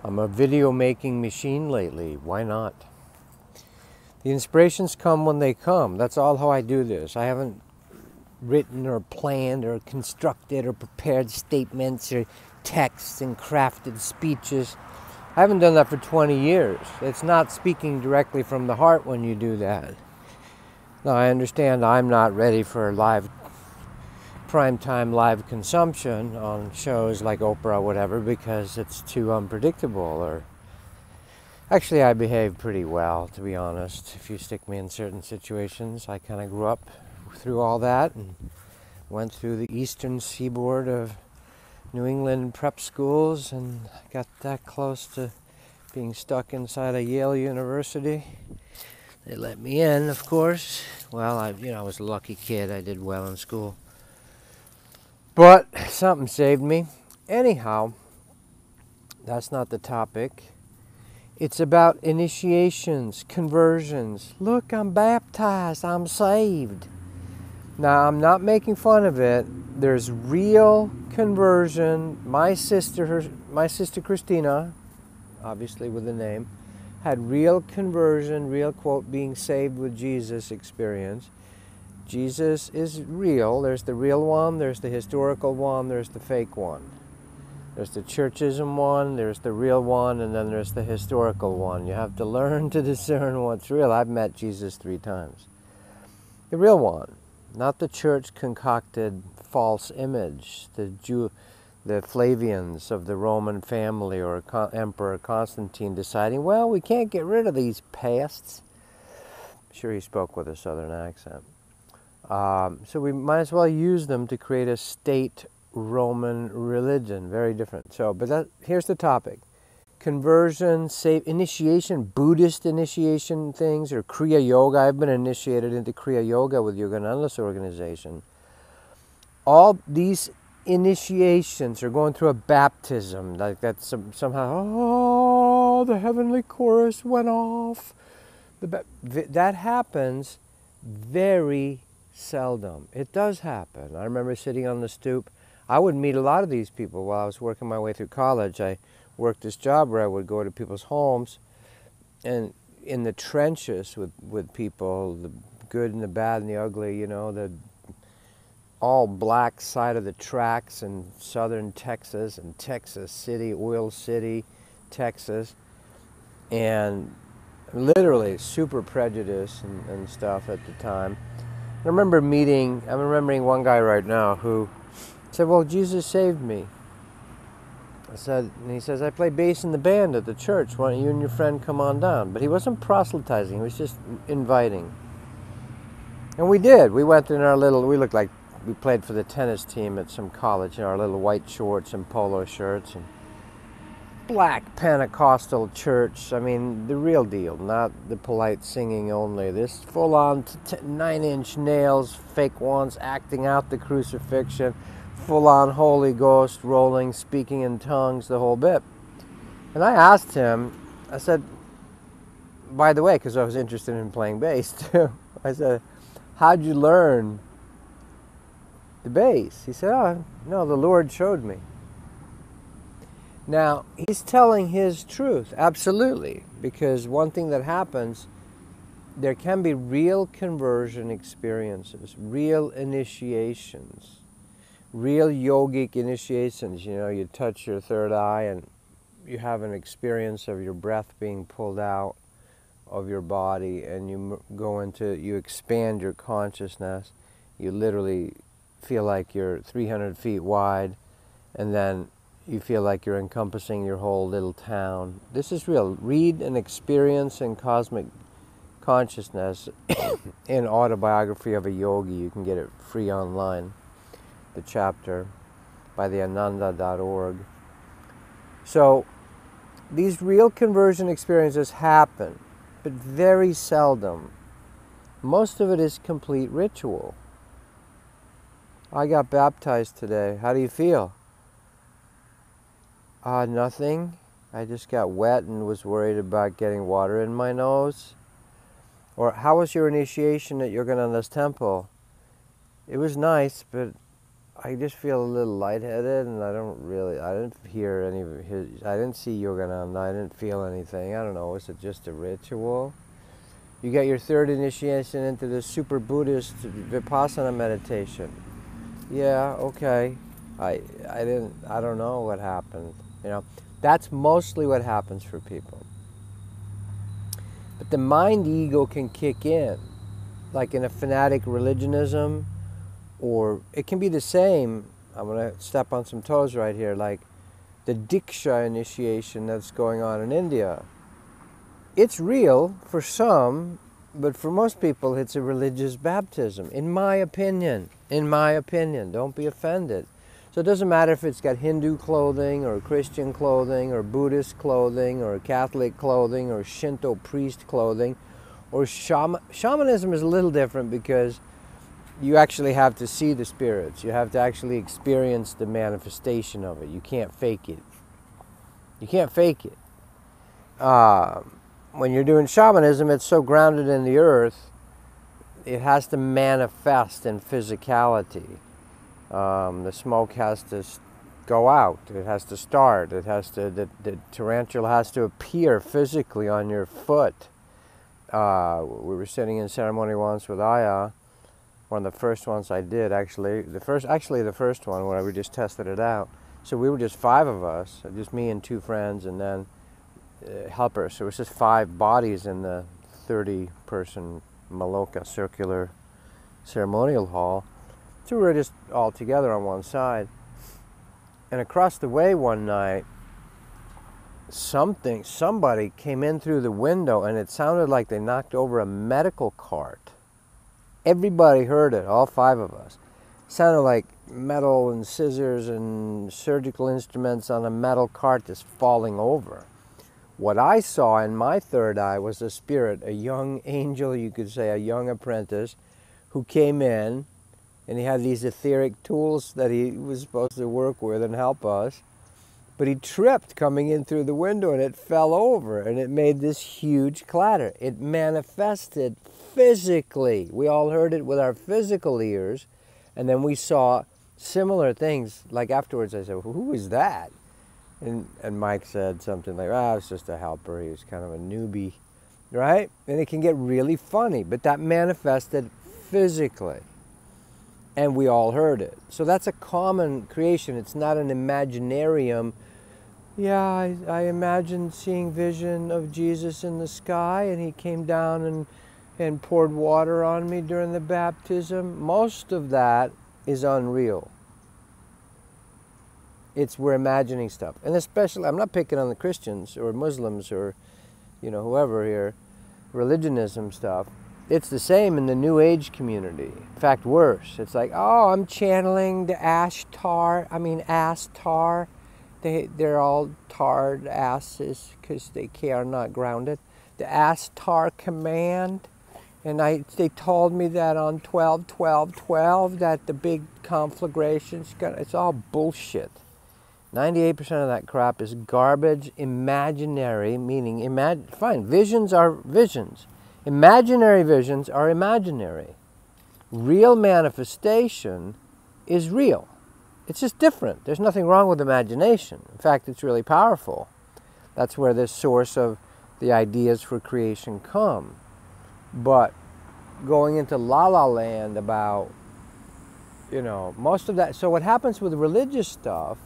I'm a video making machine lately. Why not? The inspirations come when they come. That's all how I do this. I haven't written or planned or constructed or prepared statements or texts and crafted speeches. I haven't done that for 20 years. It's not speaking directly from the heart when you do that. Now, I understand I'm not ready for primetime live consumption on shows like Oprah or whatever because it's too unpredictable. Or actually, I behave pretty well, to be honest. If you stick me in certain situations, I kind of grew up through all that and went through the eastern seaboard of New England prep schools and got that close to being stuck inside a Yale University. They let me in, of course. Well, I was a lucky kid. I did well in school. But something saved me. Anyhow, that's not the topic. It's about initiations, conversions. Look, I'm baptized. I'm saved. Now, I'm not making fun of it. There's real conversion. My sister Christina, obviously with a name, had real conversion, real, quote, being saved with Jesus experience. Jesus is real. There's the real one, there's the historical one, there's the fake one. There's the churchism one, there's the real one, and then there's the historical one. You have to learn to discern what's real. I've met Jesus 3 times. The real one, not the church concocted false image, the Flavians of the Roman family or Emperor Constantine deciding, well, we can't get rid of these pests. I'm sure he spoke with a southern accent. So we might as well use them to create a state Roman religion. Very different. Here's the topic. Conversion, initiation, Buddhist initiation things, or Kriya Yoga. I've been initiated into Kriya Yoga with Yogananda's organization. All these initiations are going through a baptism. Like that's somehow, the heavenly chorus went off. That happens very seldom. It does happen. I remember sitting on the stoop. I would meet a lot of these people while I was working my way through college. I worked this job where I would go to people's homes and in the trenches with people, the good and the bad and the ugly, the all black side of the tracks in southern Texas and Texas City, Oil City, Texas, and literally super prejudice and stuff at the time. I'm remembering one guy right now who said, well, Jesus saved me. And he says, I play bass in the band at the church. Why don't you and your friend come on down? But he wasn't proselytizing. He was just inviting. And we did. We went in we looked like we played for the tennis team at some college in our little white shorts and polo shirts and black Pentecostal church. I mean, the real deal, not the polite singing only. This full-on 9-inch nails, fake ones, acting out the crucifixion, full-on Holy Ghost, rolling, speaking in tongues, the whole bit. And I asked him, I said, by the way, because I was interested in playing bass too, I said, how'd you learn the bass? He said, oh, no, the Lord showed me. Now, he's telling his truth, absolutely, because one thing that happens, there can be real conversion experiences, real initiations, real yogic initiations. You touch your third eye and you have an experience of your breath being pulled out of your body, and you expand your consciousness. You literally feel like you're 300 feet wide, and then you feel like you're encompassing your whole little town. This is real. Read an experience in cosmic consciousness in Autobiography of a Yogi. You can get it free online, the chapter by the ananda.org. So these real conversion experiences happen, but very seldom. Most of it is complete ritual. I got baptized today. How do you feel? Nothing. I just got wet and was worried about getting water in my nose. Or how was your initiation at Yogananda's temple? It was nice, but I just feel a little lightheaded, and I didn't hear any of I didn't see Yogananda, I didn't feel anything. I don't know, is it just a ritual? You get your third initiation into the super Buddhist Vipassana meditation. Yeah, okay. I don't know what happened. That's mostly what happens for people. But the mind ego can kick in, like in a fanatic religionism, or it can be the same. I'm going to step on some toes right here, like the Diksha initiation that's going on in India. It's real for some, but for most people it's a religious baptism, in my opinion. In my opinion, don't be offended. So it doesn't matter if it's got Hindu clothing or Christian clothing or Buddhist clothing or Catholic clothing or Shinto priest clothing or shamanism is a little different because you actually have to see the spirits. You have to actually experience the manifestation of it. You can't fake it. You can't fake it. When you're doing shamanism, it's so grounded in the earth, it has to manifest in physicality. The smoke has to go out. It has to start. It has to. The tarantula has to appear physically on your foot. We were sitting in ceremony once with Aya, one of the first ones I did actually. The first one where we just tested it out. So we were just 5 of us, just me and 2 friends, and then helpers. So it was just 5 bodies in the 30-person Maloka circular ceremonial hall. So we were just all together on one side. And across the way one night, somebody came in through the window, and it sounded like they knocked over a medical cart. Everybody heard it, all 5 of us. It sounded like metal and scissors and surgical instruments on a metal cart just falling over. What I saw in my third eye was a spirit, a young angel, you could say, a young apprentice, who came in, and he had these etheric tools that he was supposed to work with and help us. But he tripped coming in through the window, and it fell over, and it made this huge clatter. It manifested physically. We all heard it with our physical ears, and then we saw similar things. Like afterwards I said, well, who was that? And Mike said something like, it's just a helper. He was kind of a newbie, right? And it can get really funny, but that manifested physically. And we all heard it. So that's a common creation. It's not an imaginarium. Yeah, I imagined seeing vision of Jesus in the sky, and he came down and poured water on me during the baptism. Most of that is unreal. We're imagining stuff. And especially, I'm not picking on the Christians or Muslims or, whoever here, religionism stuff. It's the same in the New Age community. In fact, worse. It's like, I'm channeling the ass tar. They're all tarred asses because they are not grounded. The Astar command. And they told me that on 12/12/12 that the big conflagration's it's all bullshit. 98% of that crap is garbage, imaginary, meaning, fine, visions are visions. Imaginary visions are imaginary. Real manifestation is real. It's just different. There's nothing wrong with imagination. In fact, it's really powerful. That's where the source of the ideas for creation come. But going into la-la land about, most of that. So what happens with religious stuff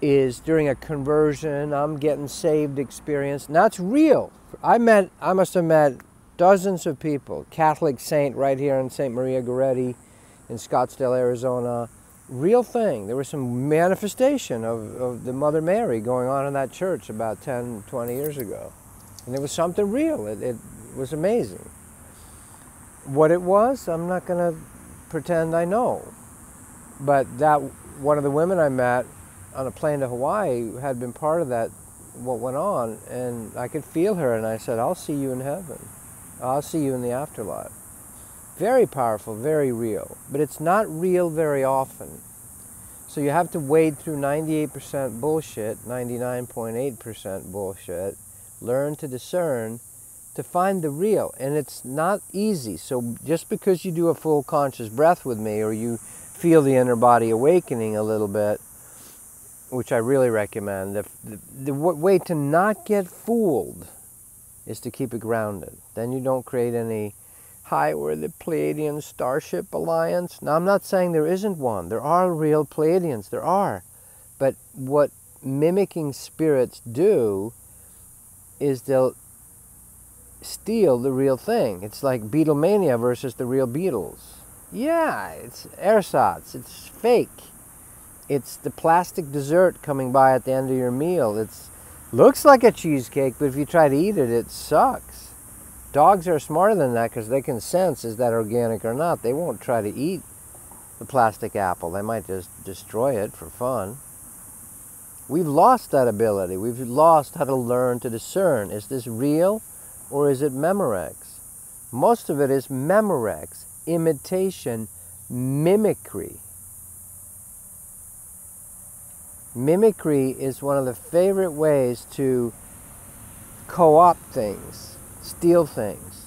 is during a conversion, I'm getting saved experience. Now it's real. I must have met dozens of people. Catholic saint right here in St. Maria Goretti in Scottsdale, Arizona. Real thing. There was some manifestation of the Mother Mary going on in that church about 10, 20 years ago. And there was something real. It was amazing. What it was, I'm not going to pretend I know. But that one of the women I met on a plane to Hawaii had been part of that, what went on, and I could feel her, and I said, I'll see you in heaven. I'll see you in the afterlife. Very powerful, very real, but it's not real very often. So you have to wade through 98% bullshit, 99.8% bullshit, learn to discern, to find the real, and it's not easy. So just because you do a full conscious breath with me, or you feel the inner body awakening a little bit, which I really recommend, the way to not get fooled is to keep it grounded. Then you don't create any hi, we're the Pleiadian Starship Alliance. Now, I'm not saying there isn't one. There are real Pleiadians. There are. But what mimicking spirits do is they'll steal the real thing. It's like Beatlemania versus the real Beatles. Yeah, it's ersatz. It's fake. It's the plastic dessert coming by at the end of your meal. It looks like a cheesecake, but if you try to eat it, it sucks. Dogs are smarter than that because they can sense is that organic or not. They won't try to eat the plastic apple. They might just destroy it for fun. We've lost that ability. We've lost how to learn to discern. Is this real or is it Memorex? Most of it is Memorex, imitation, mimicry. Mimicry is one of the favorite ways to co-opt things, steal things.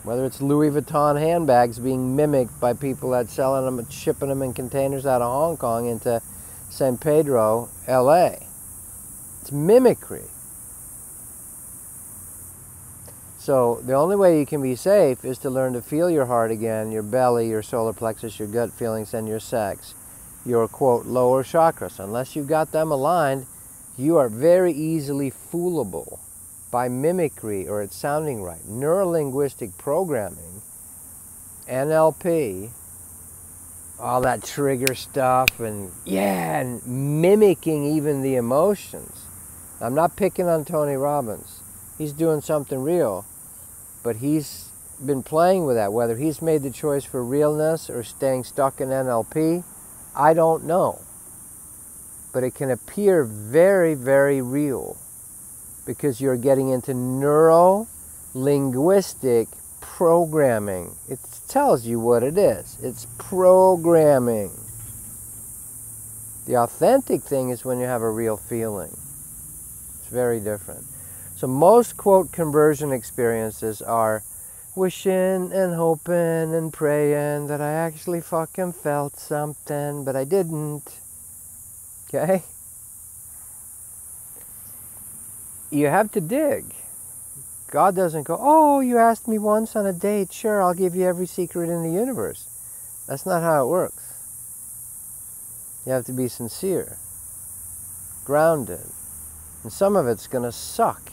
Whether it's Louis Vuitton handbags being mimicked by people that selling them and shipping them in containers out of Hong Kong into San Pedro, LA. It's mimicry. So the only way you can be safe is to learn to feel your heart again, your belly, your solar plexus, your gut feelings, and your sex. Your, quote, lower chakras. Unless you've got them aligned, you are very easily foolable by mimicry or it's sounding right. Neurolinguistic programming, NLP, all that trigger stuff, and yeah, and mimicking even the emotions. I'm not picking on Tony Robbins. He's doing something real, but he's been playing with that. Whether he's made the choice for realness or staying stuck in NLP, I don't know. But it can appear very, very real because you're getting into neuro-linguistic programming. It tells you what it is. It's programming. The authentic thing is when you have a real feeling. It's very different. So most, quote, conversion experiences are wishing and hoping and praying that I actually fucking felt something, but I didn't. Okay? You have to dig. God doesn't go, oh, you asked me once on a date, sure, I'll give you every secret in the universe. That's not how it works. You have to be sincere, grounded, and some of it's going to suck.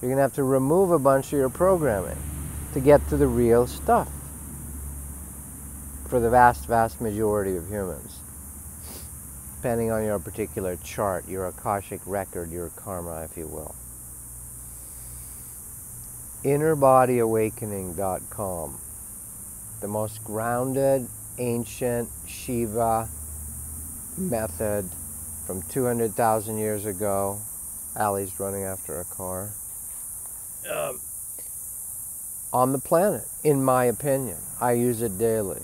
You're going to have to remove a bunch of your programming to get to the real stuff for the vast, vast majority of humans. Depending on your particular chart, your Akashic record, your karma, if you will. InnerBodyAwakening.com. The most grounded, ancient Shiva method from 200,000 years ago. Allie's running after a car. On the planet, in my opinion. I use it daily.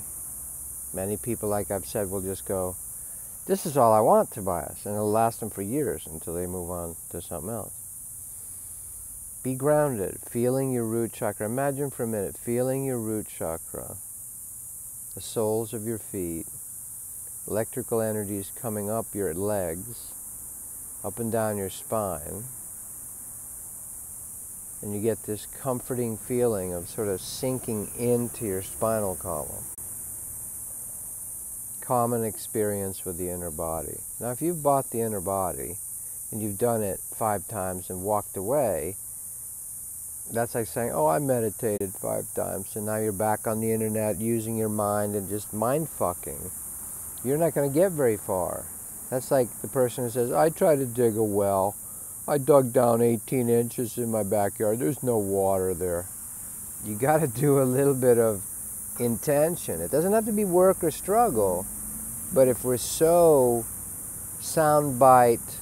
Many people, like I've said, will just go, this is all I want, Tobias, and it'll last them for years until they move on to something else. Be grounded, feeling your root chakra. Imagine for a minute, feeling your root chakra, the soles of your feet, electrical energies coming up your legs, up and down your spine, and you get this comforting feeling of sort of sinking into your spinal column. Common experience with the inner body. Now, if you've bought the inner body and you've done it 5 times and walked away, that's like saying, oh, I meditated 5 times and now you're back on the internet using your mind and just mind fucking. You're not going to get very far. That's like the person who says, I tried to dig a well. I dug down 18 inches in my backyard. There's no water there. You got to do a little bit of intention. It doesn't have to be work or struggle, but if we're so soundbite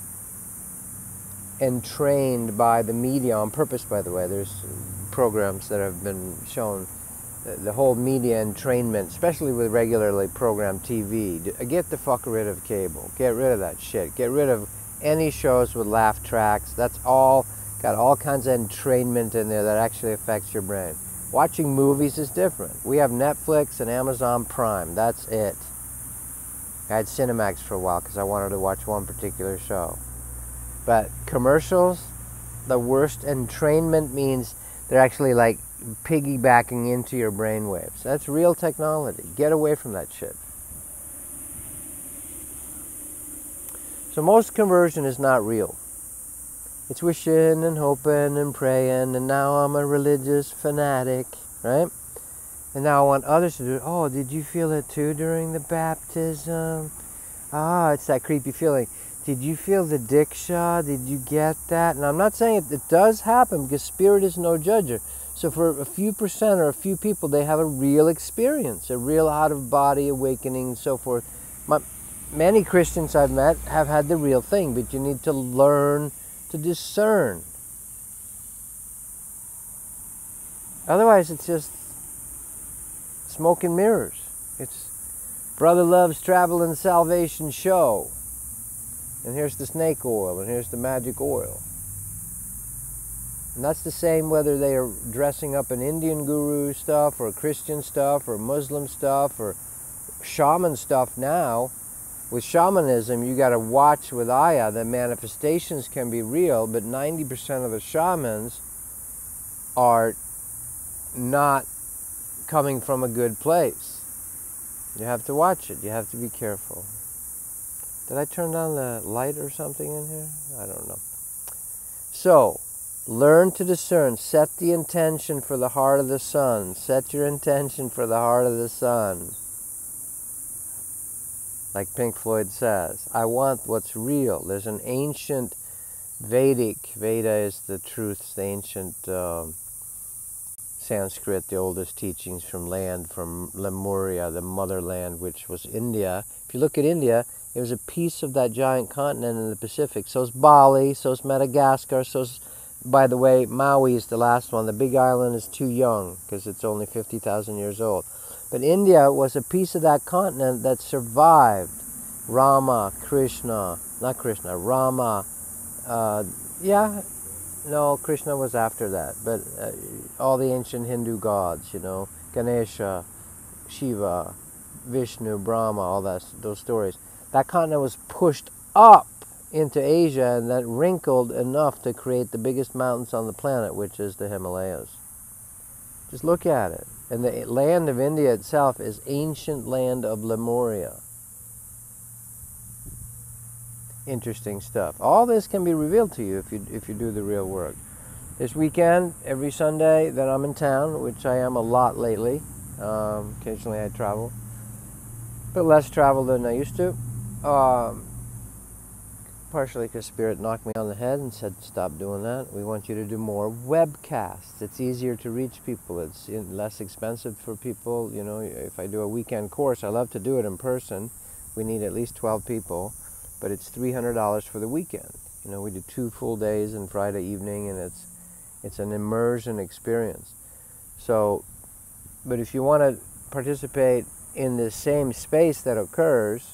and trained by the media on purpose, by the way, there's programs that have been shown, the whole media entrainment, especially with regularly programmed TV. Get the fuck rid of cable. Get rid of that shit. Get rid of any shows with laugh tracks. That's all got all kinds of entrainment in there that actually affects your brain. Watching movies is different. We have Netflix and Amazon Prime. That's it. I had Cinemax for a while because I wanted to watch one particular show. But commercials, the worst. Entrainment means they're actually like piggybacking into your brainwaves. That's real technology. Get away from that shit. So most conversion is not real. It's wishing and hoping and praying, and now I'm a religious fanatic, right? And now I want others to do it. Oh, did you feel it too during the baptism? Ah, it's that creepy feeling. Did you feel the Diksha? Did you get that? And I'm not saying it does happen, because spirit is no judger. So for a few percent or a few people, they have a real experience, a real out-of-body awakening and so forth. Many Christians I've met have had the real thing, but you need to learn to discern. Otherwise, it's just smoke and mirrors. It's Brother Love's Travel and Salvation show. And here's the snake oil, and here's the magic oil. And that's the same whether they are dressing up in Indian guru stuff, or Christian stuff, or Muslim stuff, or shaman stuff now. With shamanism, you got to watch with Aya that manifestations can be real, but 90% of the shamans are not coming from a good place. You have to watch it. You have to be careful. Did I turn down the light or something in here? I don't know. So, learn to discern. Set the intention for the heart of the sun. Set your intention for the heart of the sun. Like Pink Floyd says, I want what's real. There's an ancient Veda is the truth, the ancient Sanskrit, the oldest teachings from Lemuria, the motherland, which was India. If you look at India, it was a piece of that giant continent in the Pacific. So's Bali, so's Madagascar, so's, by the way, Maui is the last one. The big island is too young because it's only 50,000 years old. But India was a piece of that continent that survived. Rama, Krishna, Krishna was after that, but all the ancient Hindu gods, Ganesha, Shiva, Vishnu, Brahma, all those stories. That continent was pushed up into Asia, and that wrinkled enough to create the biggest mountains on the planet, which is the Himalayas. Just look at it. And the land of India itself is ancient land of Lemuria. Interesting stuff. All this can be revealed to you if you do the real work. This weekend, every Sunday that I'm in town, which I am a lot lately, occasionally I travel, but less travel than I used to, partially because Spirit knocked me on the head and said, stop doing that. We want you to do more webcasts. It's easier to reach people. It's less expensive for people. If I do a weekend course, I love to do it in person. We need at least 12 people, but it's $300 for the weekend. We do 2 full days and Friday evening, and it's an immersion experience. So, but if you want to participate in the same space that occurs,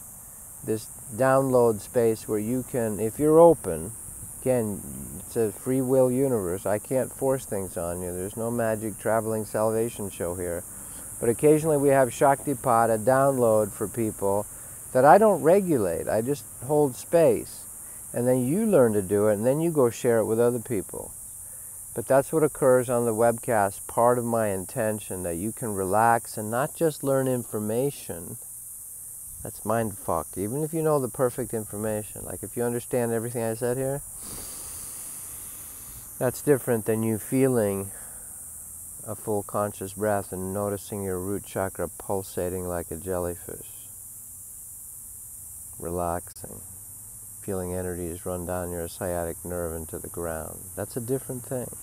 this download space where you can, if you're open, again, it's a free will universe. I can't force things on you. There's no magic traveling salvation show here. But occasionally we have Shaktipat, a download for people that I don't regulate. I just hold space. And then you learn to do it, and then you go share it with other people. But that's what occurs on the webcast, part of my intention, that you can relax and not just learn information. That's mind fuck. Even if you know the perfect information, like if you understand everything I said here, that's different than you feeling a full conscious breath and noticing your root chakra pulsating like a jellyfish. Relaxing. Feeling energies run down your sciatic nerve into the ground. That's a different thing.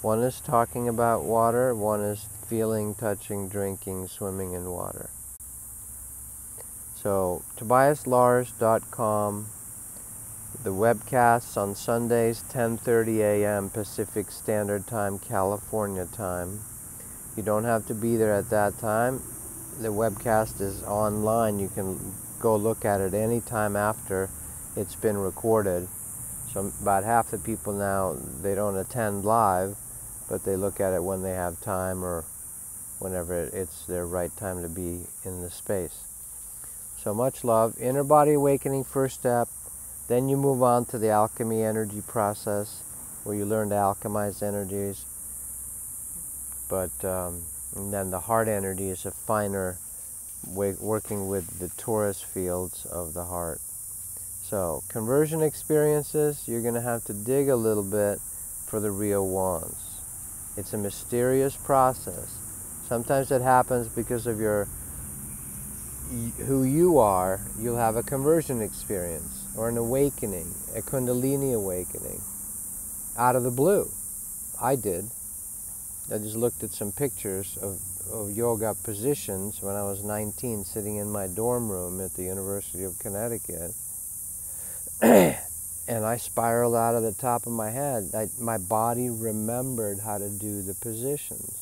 One is talking about water, one is feeling, touching, drinking, swimming in water. So, TobiasLars.com, the webcasts on Sundays, 10:30 a.m. Pacific Standard Time, California time. You don't have to be there at that time. The webcast is online. You can go look at it any time after it's been recorded. So about half the people now, they don't attend live, but they look at it when they have time or whenever it's their right time to be in the space. So much love. Inner body awakening, first step. Then you move on to the alchemy energy process, where you learn to alchemize energies. But and then the heart energy is a finer way, working with the torus fields of the heart. So conversion experiences, you're going to have to dig a little bit for the real ones. It's a mysterious process. Sometimes it happens because of who you are. You'll have a conversion experience or an awakening, a kundalini awakening, out of the blue. I did. I just looked at some pictures of yoga positions when I was 19, sitting in my dorm room at the University of Connecticut. And I spiraled out of the top of my head. My body remembered how to do the positions.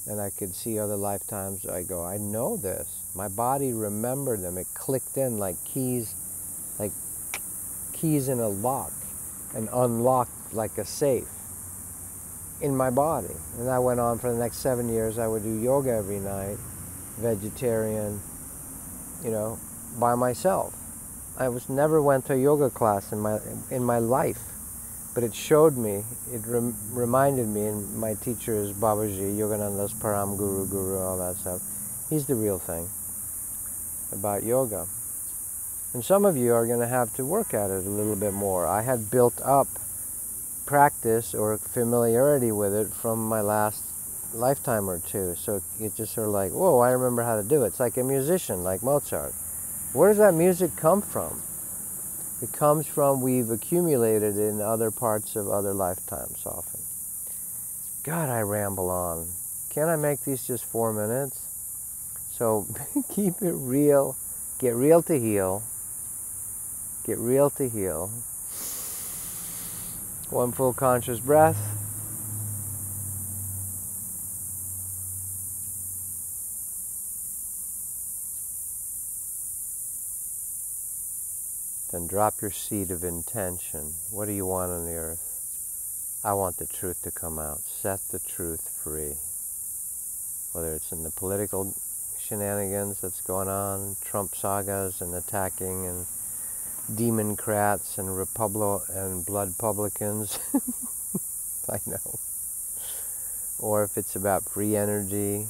And I could see other lifetimes. I go, I know this. My body remembered them. It clicked in like keys in a lock, and unlocked like a safe in my body. And that went on for the next 7 years. I would do yoga every night, vegetarian, by myself. I never went to a yoga class in my life, but it showed me, it reminded me, and my teacher is Babaji, Yogananda's Param Guru, all that stuff. He's the real thing about yoga. And some of you are going to have to work at it a little bit more. I had built up practice or familiarity with it from my last lifetime or two, so it's just sort of like, whoa, I remember how to do it. It's like a musician, like Mozart. Where does that music come from? It comes from we've accumulated in other parts of other lifetimes often. God, I ramble on. Can't I make these just 4 minutes? So keep it real. Get real to heal. Get real to heal. One full conscious breath. Then drop your seed of intention. What do you want on the earth? I want the truth to come out. Set the truth free. Whether it's in the political shenanigans that's going on, Trump sagas and attacking and democrats and blood publicans. I know. Or if it's about free energy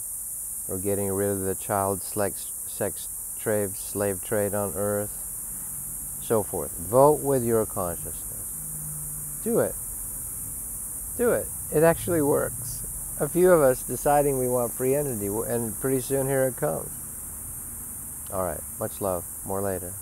or getting rid of the child sex trade, slave trade on earth, so forth. Vote with your consciousness. Do it. Do it. It actually works. A few of us deciding we want free energy, and pretty soon here it comes. All right. Much love. More later.